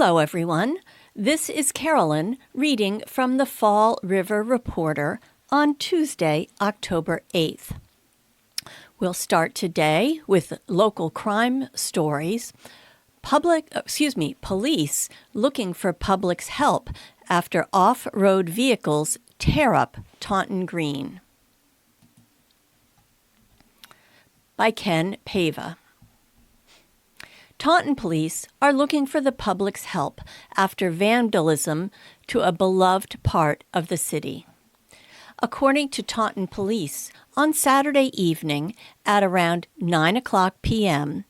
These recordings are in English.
Hello, everyone. This is Carolyn reading from the Fall River Reporter on Tuesday, October 8th. We'll start today with local crime stories. Police looking for public's help after off-road vehicles tear up Taunton Green. By Ken Pava. Taunton police are looking for the public's help after vandalism to a beloved part of the city. According to Taunton police, on Saturday evening at around 9:00 p.m.,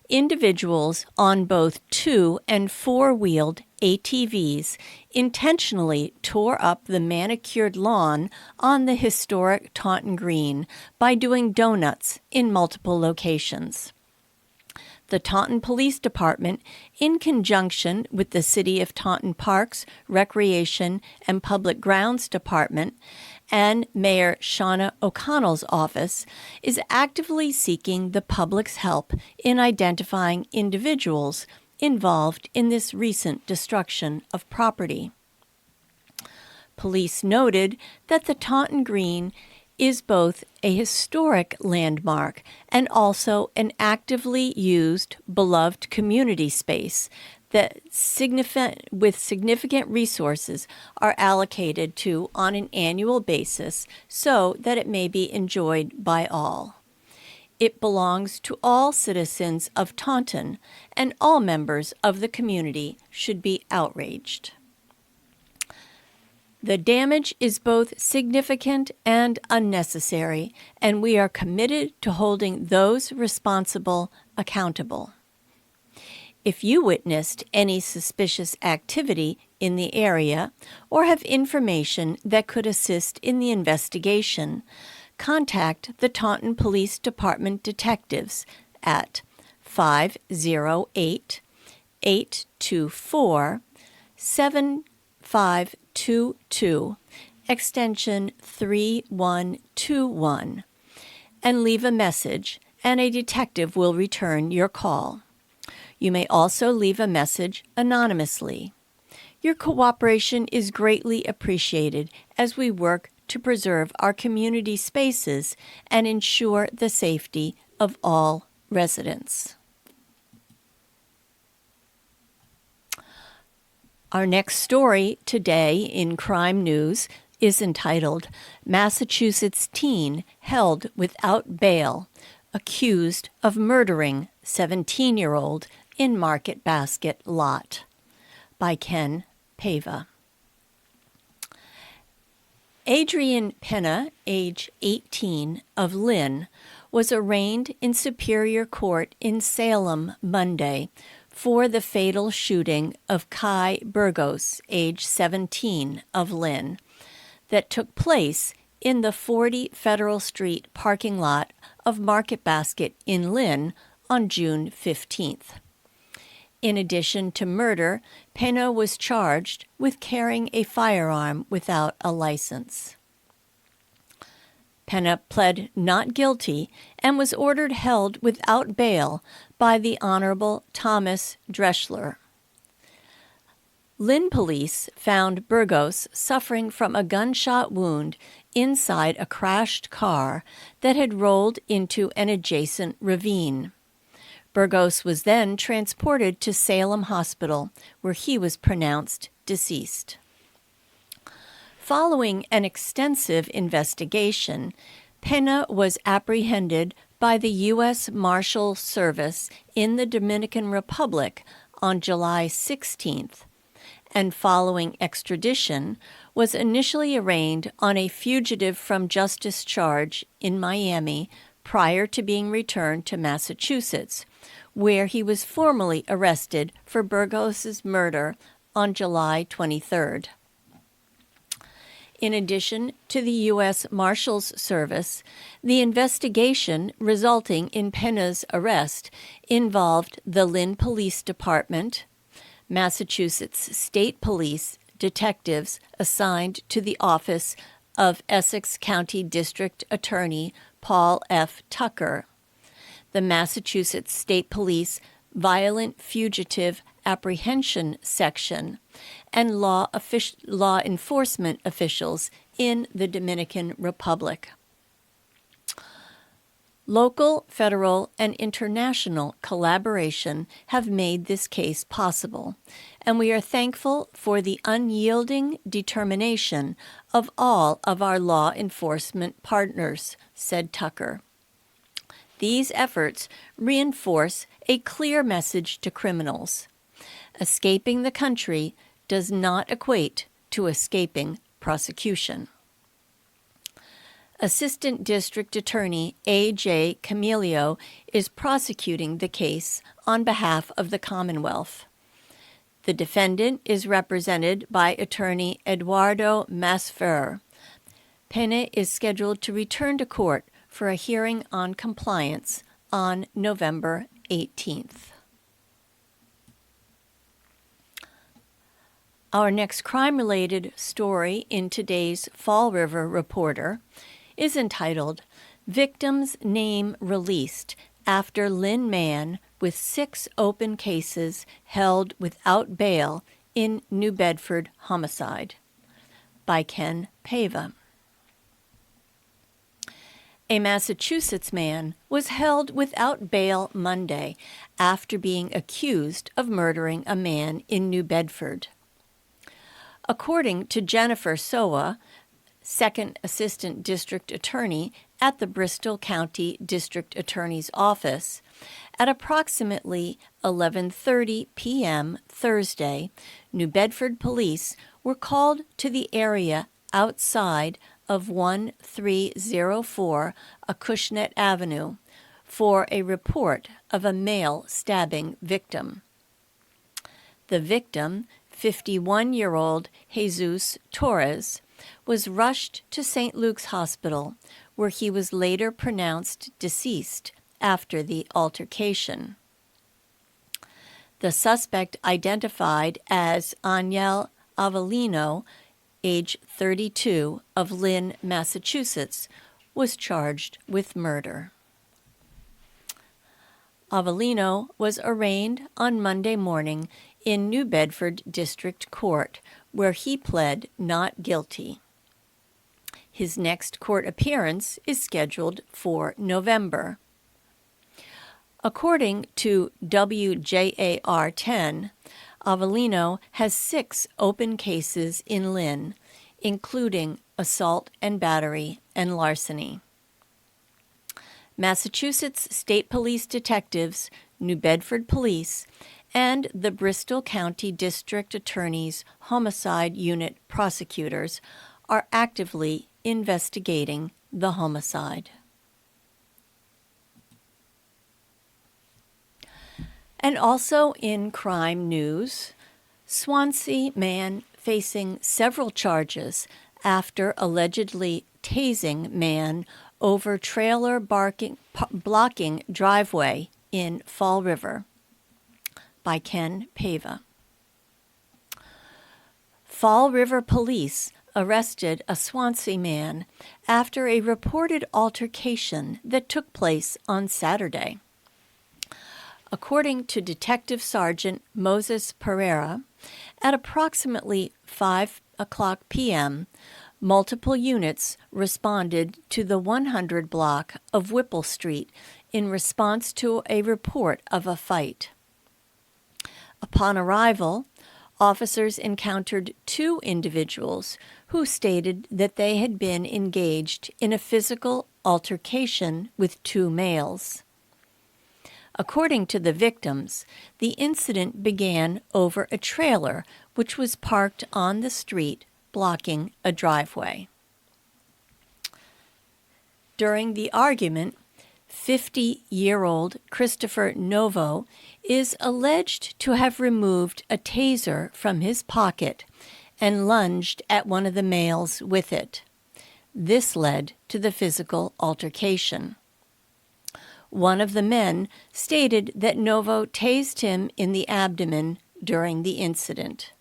individuals on both two- and four-wheeled ATVs intentionally tore up the manicured lawn on the historic Taunton Green by doing donuts in multiple locations. The Taunton Police Department, in conjunction with the City of Taunton Parks, Recreation, and Public Grounds Department, and Mayor Shauna O'Connell's office, is actively seeking the public's help in identifying individuals involved in this recent destruction of property. Police noted that the Taunton Green is both a historic landmark and also an actively used, beloved community space that significant resources are allocated to on an annual basis so that it may be enjoyed by all. It belongs to all citizens of Taunton, and all members of the community should be outraged. The damage is both significant and unnecessary, and we are committed to holding those responsible accountable. If you witnessed any suspicious activity in the area or have information that could assist in the investigation, contact the Taunton Police Department detectives at 508-824-7522, extension 3121, and leave a message, and a detective will return your call. You may also leave a message anonymously. Your cooperation is greatly appreciated as we work to preserve our community spaces and ensure the safety of all residents. Our next story today in Crime News is entitled, Massachusetts Teen Held Without Bail, Accused of Murdering 17-year-old in Market Basket Lot, by Ken Pava. Adrian Penna, age 18, of Lynn, was arraigned in Superior Court in Salem Monday for the fatal shooting of Kai Burgos, age 17, of Lynn, that took place in the 40 Federal Street parking lot of Market Basket in Lynn on June 15th. In addition to murder, Penna was charged with carrying a firearm without a license. Penna pled not guilty and was ordered held without bail by the Honorable Thomas Dreschler. Lynn police found Burgos suffering from a gunshot wound inside a crashed car that had rolled into an adjacent ravine. Burgos was then transported to Salem Hospital, where he was pronounced deceased. Following an extensive investigation, Penna was apprehended by the U.S. Marshal Service in the Dominican Republic on July 16th, and following extradition, was initially arraigned on a fugitive from justice charge in Miami prior to being returned to Massachusetts, where he was formally arrested for Burgos' murder on July 23rd. In addition to the U.S. Marshals Service, the investigation resulting in Penna's arrest involved the Lynn Police Department, Massachusetts State Police detectives assigned to the Office of Essex County District Attorney Paul F. Tucker, the Massachusetts State Police Violent Fugitive apprehension section and law enforcement officials in the Dominican Republic. Local, federal, and international collaboration have made this case possible, and we are thankful for the unyielding determination of all of our law enforcement partners, said Tucker. These efforts reinforce a clear message to criminals. Escaping the country does not equate to escaping prosecution. Assistant District Attorney A.J. Camilio is prosecuting the case on behalf of the Commonwealth. The defendant is represented by attorney Eduardo Masfer. Pena is scheduled to return to court for a hearing on compliance on November 18th. Our next crime-related story in today's Fall River Reporter is entitled, Victim's Name Released After Lynn Man with 6 Open Cases Held Without Bail in New Bedford Homicide, by Ken Pava. A Massachusetts man was held without bail Monday after being accused of murdering a man in New Bedford. According to Jennifer Sowa, Second Assistant District Attorney at the Bristol County District Attorney's Office, at approximately 11:30 p.m. Thursday, New Bedford police were called to the area outside of 1304 Acushnet Avenue for a report of a male stabbing victim. The victim, 51-year-old Jesus Torres, was rushed to St. Luke's Hospital, where he was later pronounced deceased after the altercation. The suspect, identified as Aniel Avellino, age 32, of Lynn, Massachusetts, was charged with murder. Avellino was arraigned on Monday morning in New Bedford District Court, where he pled not guilty. His next court appearance is scheduled for November. According to WJAR 10, Avellino has 6 open cases in Lynn, including assault and battery and larceny. Massachusetts State Police detectives, New Bedford Police, and the Bristol County District Attorney's Homicide Unit prosecutors are actively investigating the homicide. And also in crime news, Swansea man facing several charges after allegedly tasing man over trailer blocking driveway in Fall River, by Ken Pava. Fall River police arrested a Swansea man after a reported altercation that took place on Saturday. According to Detective Sergeant Moses Pereira, at approximately 5:00 p.m., multiple units responded to the 100 block of Whipple Street in response to a report of a fight. Upon arrival, officers encountered 2 individuals who stated that they had been engaged in a physical altercation with 2 males. According to the victims, the incident began over a trailer which was parked on the street, blocking a driveway. During the argument, 50-year-old Christopher Novo is alleged to have removed a taser from his pocket and lunged at one of the males with it. This led to the physical altercation. One of the men stated that Novo tased him in the abdomen during the incident.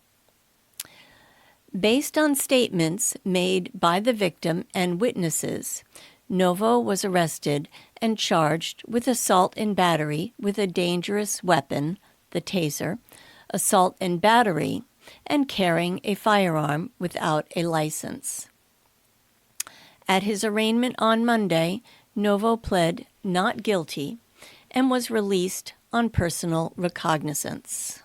Based on statements made by the victim and witnesses, Novo was arrested and charged with assault and battery with a dangerous weapon, the taser, assault and battery, and carrying a firearm without a license. At his arraignment on Monday, Novo pled not guilty and was released on personal recognizance.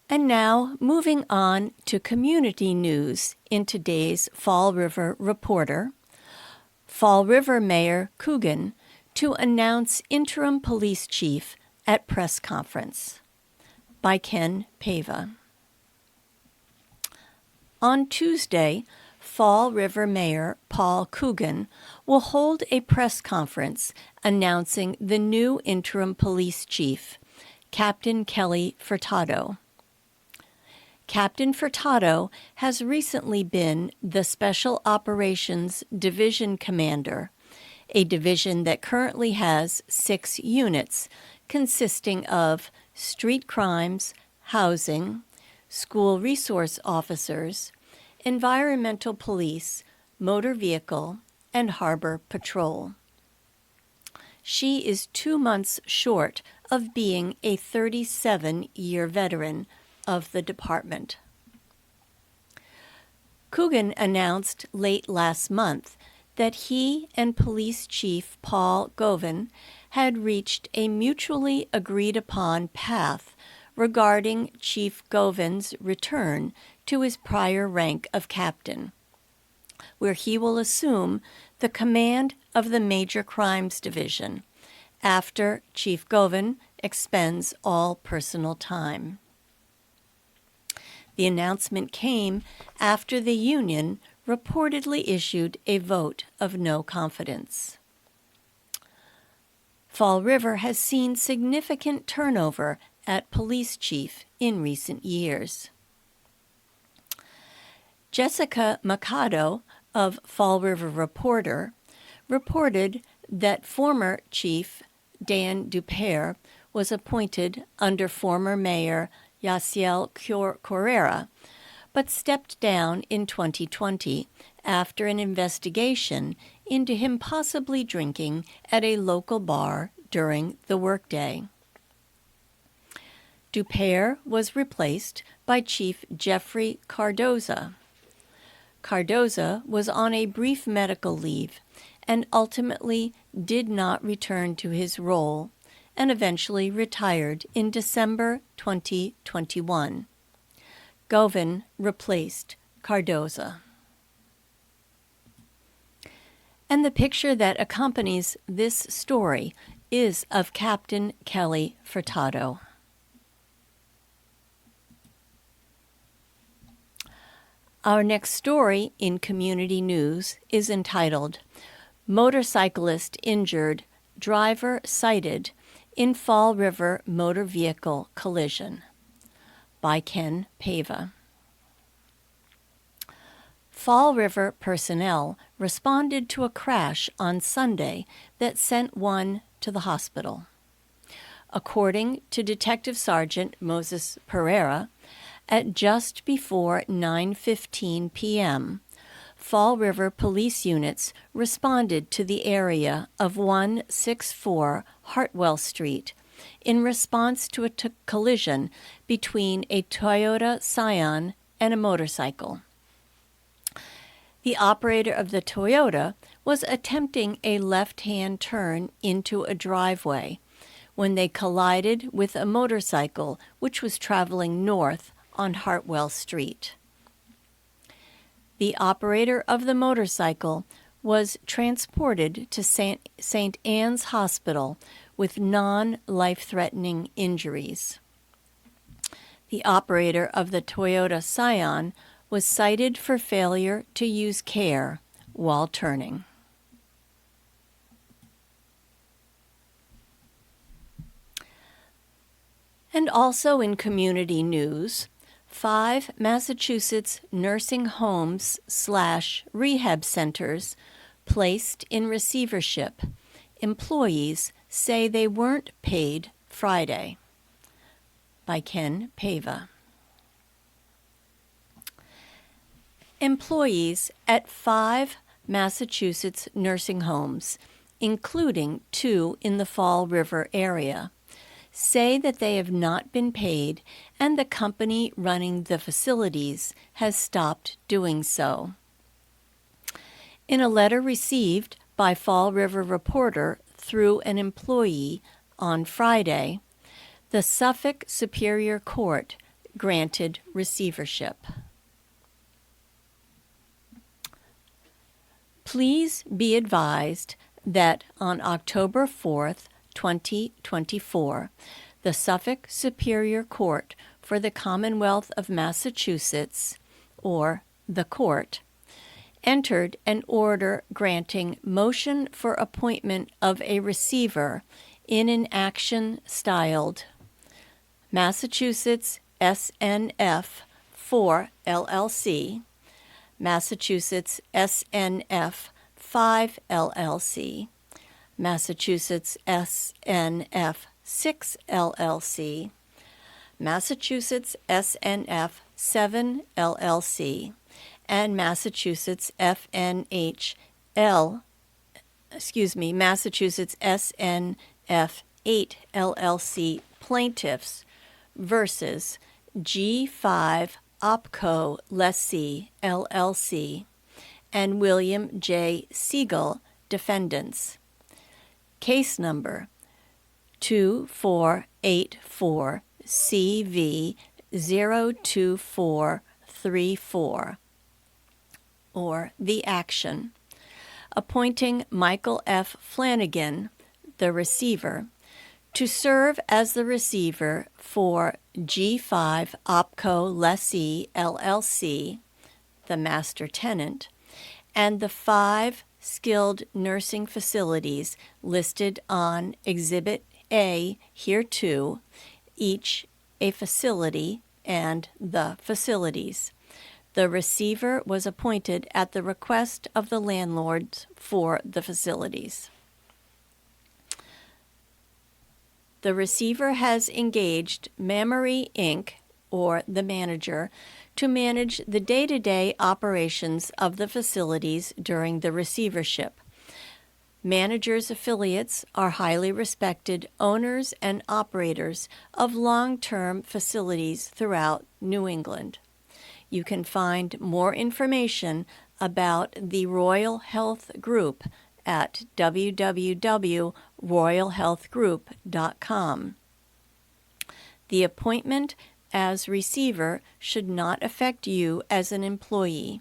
And now, moving on to community news in today's Fall River Reporter, Fall River Mayor Coogan to announce interim police chief at press conference, by Ken Pava. On Tuesday, Fall River Mayor Paul Coogan will hold a press conference announcing the new interim police chief, Captain Kelly Furtado. Captain Furtado has recently been the Special Operations Division Commander, a division that currently has 6 units consisting of street crimes, housing, school resource officers, environmental police, motor vehicle, and harbor patrol. She is 2 months short of being a 37-year veteran of the department. Coogan announced late last month that he and Police Chief Paul Govan had reached a mutually agreed-upon path regarding Chief Govan's return to his prior rank of captain, where he will assume the command of the Major Crimes Division after Chief Govan expends all personal time. The announcement came after the union reportedly issued a vote of no confidence. Fall River has seen significant turnover at police chief in recent years. Jessica Mikado of Fall River Reporter reported that former Chief Dan Dupere was appointed under former Mayor Yaciel Correra, but stepped down in 2020 after an investigation into him possibly drinking at a local bar during the workday. Dupere was replaced by Chief Jeffrey Cardoza. Cardoza was on a brief medical leave and ultimately did not return to his role and eventually retired in December 2021. Govan replaced Cardoza. And the picture that accompanies this story is of Captain Kelly Furtado. Our next story in community news is entitled Motorcyclist Injured, Driver Cited in Fall River Motor Vehicle Collision, by Ken Pava. Fall River personnel responded to a crash on Sunday that sent one to the hospital. According to Detective Sergeant Moses Pereira, at just before 9:15 p.m., Fall River police units responded to the area of 164 Hartwell Street in response to a collision between a Toyota Scion and a motorcycle. The operator of the Toyota was attempting a left-hand turn into a driveway when they collided with a motorcycle which was traveling north on Hartwell Street. The operator of the motorcycle was transported to St. Anne's Hospital with non-life-threatening injuries. The operator of the Toyota Scion was cited for failure to use care while turning. And also in community news, 5 Massachusetts nursing homes/rehab centers placed in receivership. Employees say they weren't paid Friday, by Ken Pava. Employees at 5 Massachusetts nursing homes including 2 in the Fall River area, say that they have not been paid and the company running the facilities has stopped doing so. In a letter received by Fall River Reporter through an employee on Friday, the Suffolk Superior Court granted receivership. Please be advised that on October 4th, 2024, the Suffolk Superior Court for the Commonwealth of Massachusetts, or the Court, entered an order granting motion for appointment of a receiver in an action styled Massachusetts SNF 4 LLC, Massachusetts SNF 5 LLC, Massachusetts SNF 6 LLC, Massachusetts SNF 7 LLC, and Massachusetts Massachusetts SNF 8 LLC plaintiffs versus G5 Opco Lessee LLC and William J. Siegel defendants. Case number 2484 CV 02434, or the action, appointing Michael F. Flanagan, the receiver, to serve as the receiver for G5 Opco Lessee LLC, the master tenant, and the 5 skilled nursing facilities listed on Exhibit A hereto, each a facility and the facilities. The receiver was appointed at the request of the landlords for the facilities. The receiver has engaged Mammary Inc., or the manager, to manage the day-to-day operations of the facilities during the receivership. Managers' affiliates are highly respected owners and operators of long-term facilities throughout New England. You can find more information about the Royal Health Group at www.royalhealthgroup.com. The appointment as receiver should not affect you as an employee.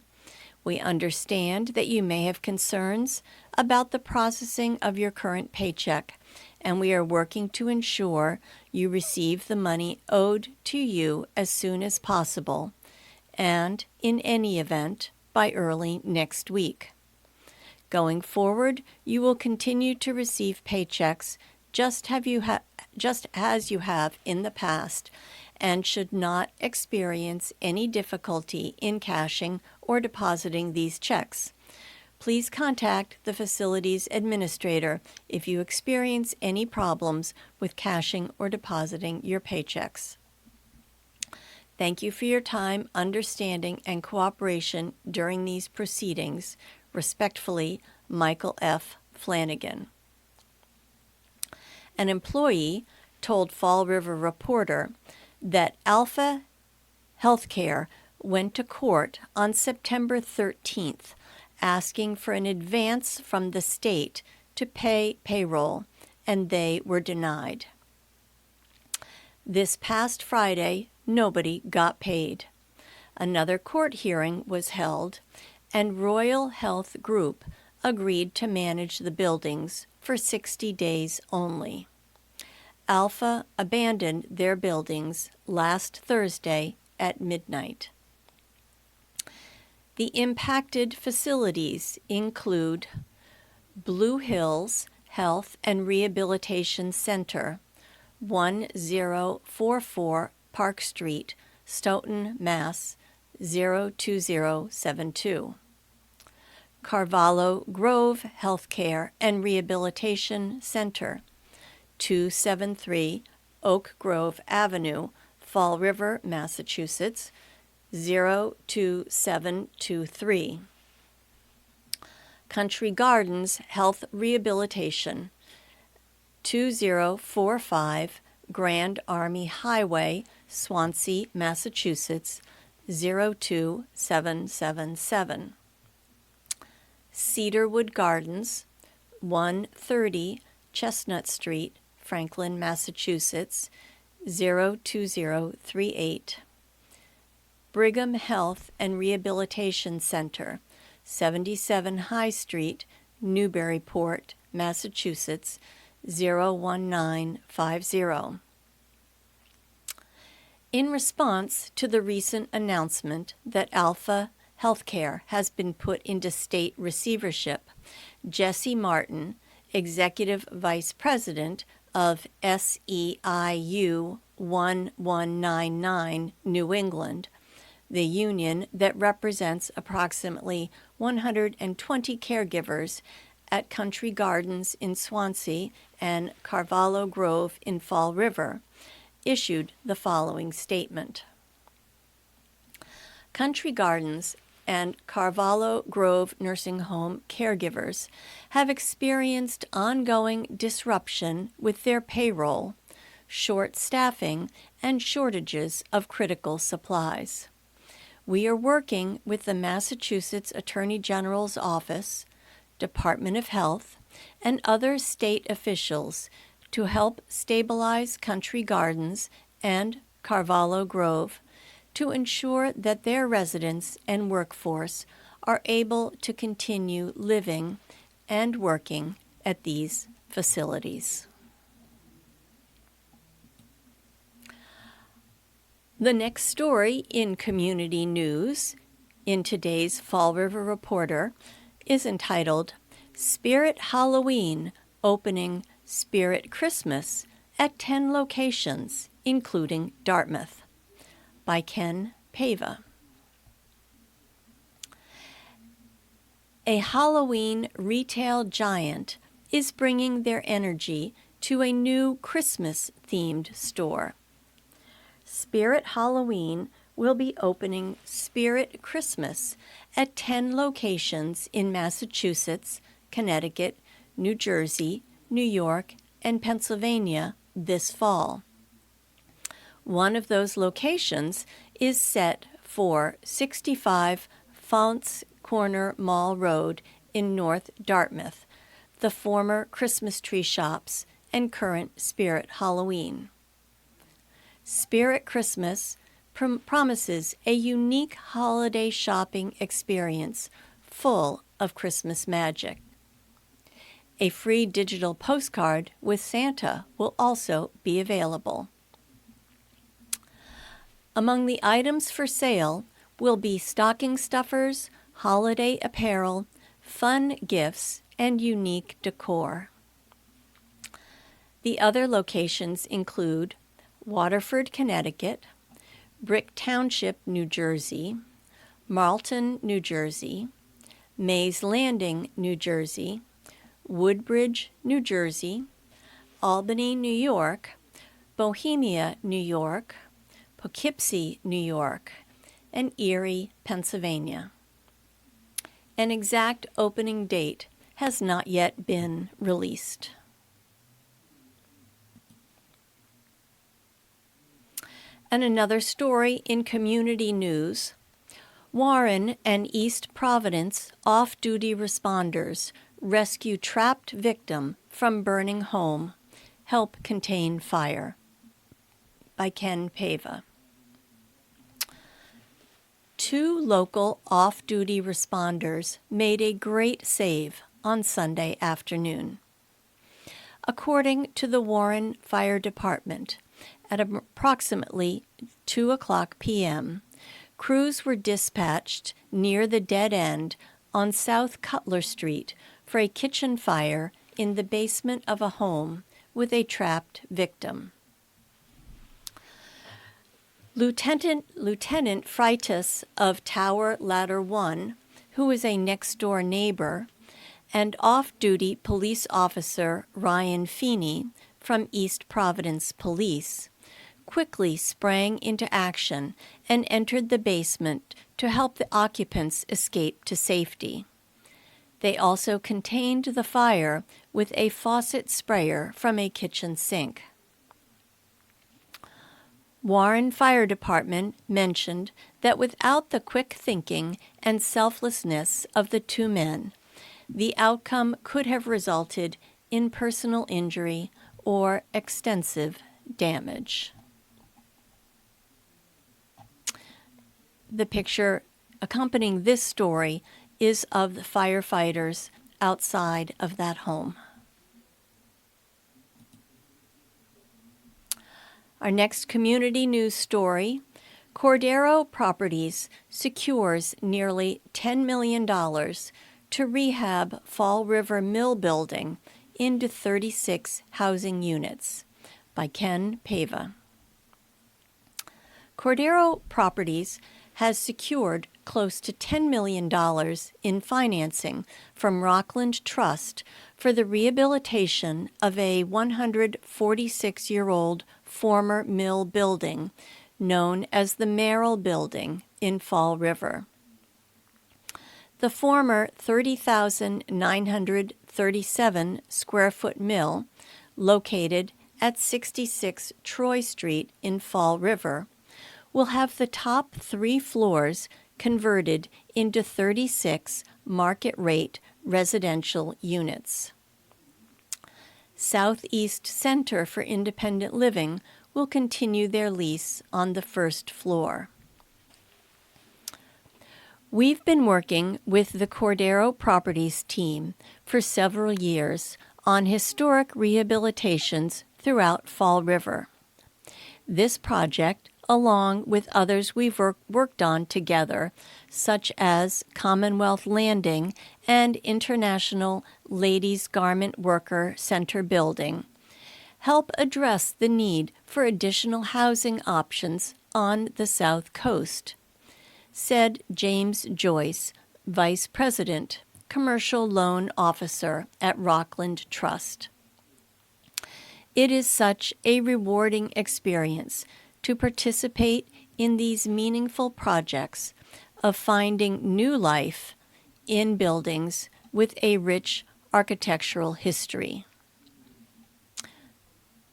We understand that you may have concerns about the processing of your current paycheck, and we are working to ensure you receive the money owed to you as soon as possible, and, in any event, by early next week. Going forward, you will continue to receive paychecks just as you have in the past, and should not experience any difficulty in cashing or depositing these checks. Please contact the facility's administrator if you experience any problems with cashing or depositing your paychecks. Thank you for your time, understanding, and cooperation during these proceedings. Respectfully, Michael F. Flanagan. An employee told Fall River Reporter that Alpha Healthcare went to court on September 13th asking for an advance from the state to pay payroll, and they were denied. This past Friday, nobody got paid. Another court hearing was held, and Royal Health Group agreed to manage the buildings for 60 days only. Alpha abandoned their buildings last Thursday at midnight. The impacted facilities include Blue Hills Health and Rehabilitation Center, 1044 Park Street, Stoughton, Mass. 02072. Carvalho Grove Healthcare and Rehabilitation Center, 273 Oak Grove Avenue, Fall River, Massachusetts, 02723. Country Gardens Health Rehabilitation, 2045 Grand Army Highway, Swansea, Massachusetts, 02777. Cedarwood Gardens, 130 Chestnut Street, Franklin, Massachusetts, 02038. Brigham Health and Rehabilitation Center, 77 High Street, Newburyport, Massachusetts, 01950. In response to the recent announcement that Alpha Healthcare has been put into state receivership, Jesse Martin, Executive Vice President of SEIU 1199 New England, the union that represents approximately 120 caregivers at Country Gardens in Swansea and Carvalho Grove in Fall River, issued the following statement. Country Gardens and Carvalho Grove Nursing Home caregivers have experienced ongoing disruption with their payroll, short staffing, and shortages of critical supplies. We are working with the Massachusetts Attorney General's Office, Department of Health, and other state officials to help stabilize Country Gardens and Carvalho Grove to ensure that their residents and workforce are able to continue living and working at these facilities. The next story in community news in today's Fall River Reporter is entitled Spirit Halloween Opening Spirit Christmas at 10 Locations, including Dartmouth, by Ken Pava. A Halloween retail giant is bringing their energy to a new Christmas-themed store. Spirit Halloween will be opening Spirit Christmas at 10 locations in Massachusetts, Connecticut, New Jersey, New York, and Pennsylvania this fall. One of those locations is set for 65 Founts Corner Mall Road in North Dartmouth, the former Christmas Tree Shops and current Spirit Halloween. Spirit Christmas promises a unique holiday shopping experience full of Christmas magic. A free digital postcard with Santa will also be available. Among the items for sale will be stocking stuffers, holiday apparel, fun gifts, and unique decor. The other locations include Waterford, Connecticut, Brick Township, New Jersey, Marlton, New Jersey, Mays Landing, New Jersey, Woodbridge, New Jersey, Albany, New York, Bohemia, New York, Poughkeepsie, New York, and Erie, Pennsylvania. An exact opening date has not yet been released. And another story in community news, Warren and East Providence off-duty responders rescue trapped victim from burning home, help contain fire, by Ken Pava. 2 local off-duty responders made a great save on Sunday afternoon. According to the Warren Fire Department, at approximately 2:00 p.m., crews were dispatched near the dead end on South Cutler Street for a kitchen fire in the basement of a home with a trapped victim. Lieutenant Freitas of Tower Ladder 1, who is a next-door neighbor, and off-duty police officer Ryan Feeney from East Providence Police quickly sprang into action and entered the basement to help the occupants escape to safety. They also contained the fire with a faucet sprayer from a kitchen sink. Warren Fire Department mentioned that without the quick thinking and selflessness of the two men, the outcome could have resulted in personal injury or extensive damage. The picture accompanying this story is of the firefighters outside of that home. Our next community news story: Cordero Properties secures nearly $10 million to rehab Fall River Mill building into 36 housing units, by Ken Pava. Cordero Properties has secured close to $10 million in financing from Rockland Trust for the rehabilitation of a 146-year-old former mill building known as the Merrill Building in Fall River. The former 30,937 square foot mill, located at 66 Troy Street in Fall River, will have the top 3 floors converted into 36 market-rate residential units. Southeast Center for Independent Living will continue their lease on the first floor. We've been working with the Cordero Properties team for several years on historic rehabilitations throughout Fall River. This project, along with others we've worked on together, such as Commonwealth Landing and International Ladies Garment Worker Center Building, help address the need for additional housing options on the South Coast, said James Joyce, Vice President, Commercial Loan Officer at Rockland Trust. It is such a rewarding experience to participate in these meaningful projects of finding new life in buildings with a rich architectural history.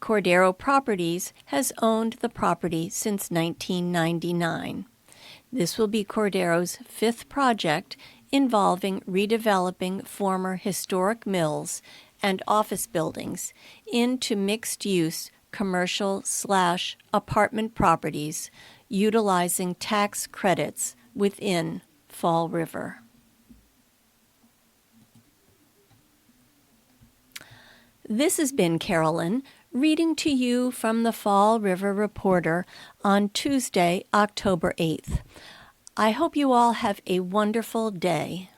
Cordero Properties has owned the property since 1999. This will be Cordero's 5th project involving redeveloping former historic mills and office buildings into mixed-use commercial/apartment properties utilizing tax credits within Fall River. This has been Carolyn reading to you from the Fall River Reporter on Tuesday, October 8th. I hope you all have a wonderful day.